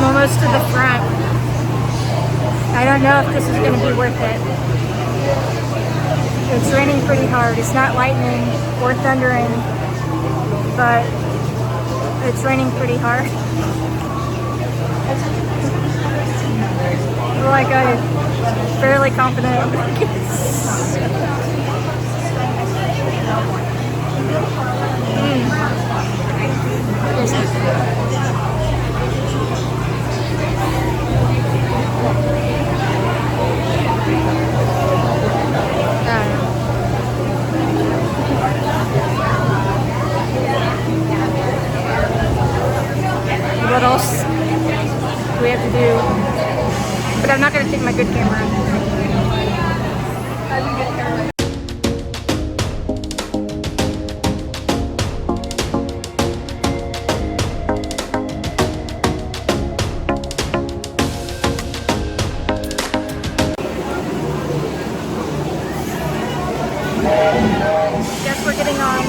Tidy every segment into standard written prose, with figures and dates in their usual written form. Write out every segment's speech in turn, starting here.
almost to the front. I don't know if this is going to be worth it. It's raining pretty hard. It's not lightning or thundering, but it's raining pretty hard. Like I'm fairly confident. What else do we have to do? But I'm not going to take my good camera. Guess we're getting on.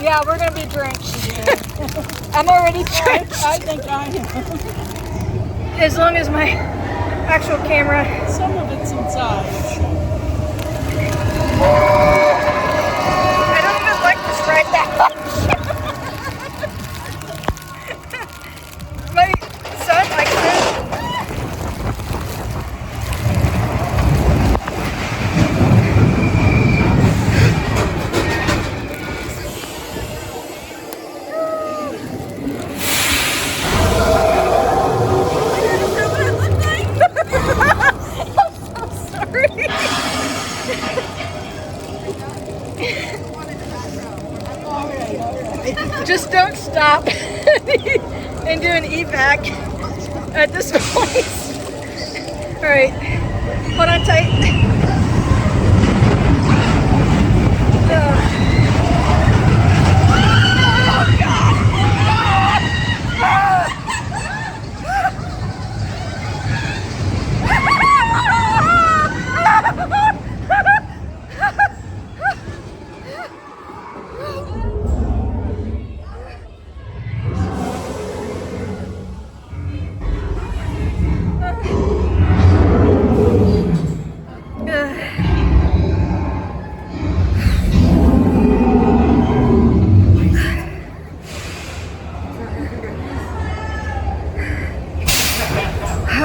Yeah, we're gonna be drenched. I'm already drenched. I think I am. As long as my actual camera. Some of it's inside. I don't even like this ride that much. My son likes it. Just don't stop and do an evac at this place. All right, hold on tight.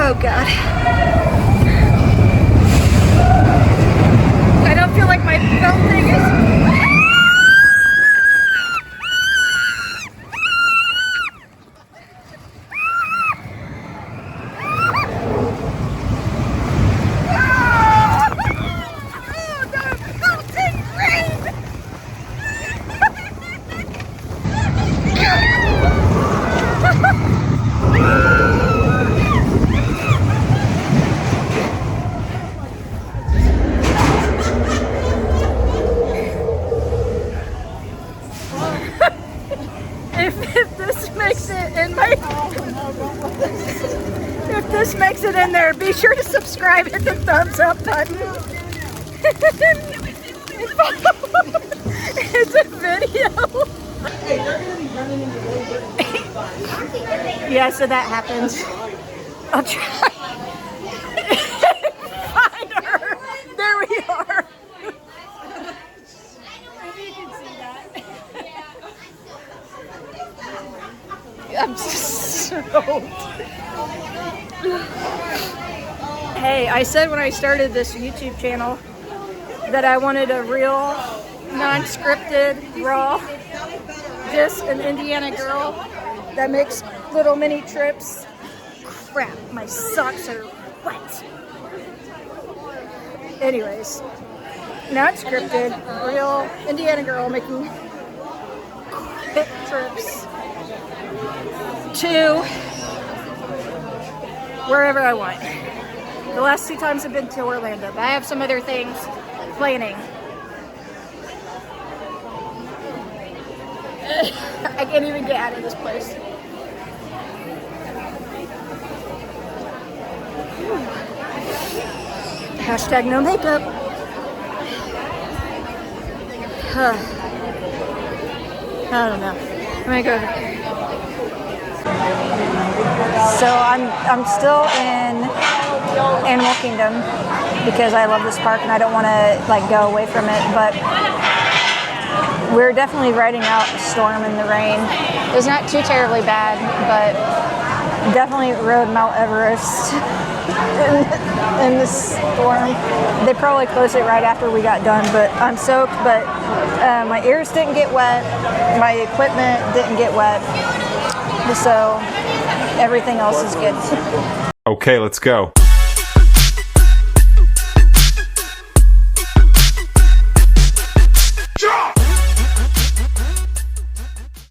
Oh God. I don't feel like my belt thing is... If this makes it in there, be sure to subscribe, hit the thumbs up button. It's a video. Yeah, so that happens. I'll try. Find her. There we are. Maybe you can see that. I'm so... Hey, I said when I started this YouTube channel that I wanted a real, non-scripted, raw, just an Indiana girl that makes little mini trips. Crap, my socks are wet. Anyways, not scripted, real Indiana girl making quick trips to wherever I want. The last 2 times I've been to Orlando, but I have some other things planning. I can't even get out of this place. Hashtag no makeup. I don't know. I'm gonna go. So I'm still in Animal Kingdom because I love this park and I don't want to like go away from it. But we're definitely riding out the storm and the rain. It was not too terribly bad, but definitely rode Mount Everest in the storm. They probably closed it right after we got done, but I'm soaked. But my ears didn't get wet, my equipment didn't get wet, so everything else is good. Okay, let's go.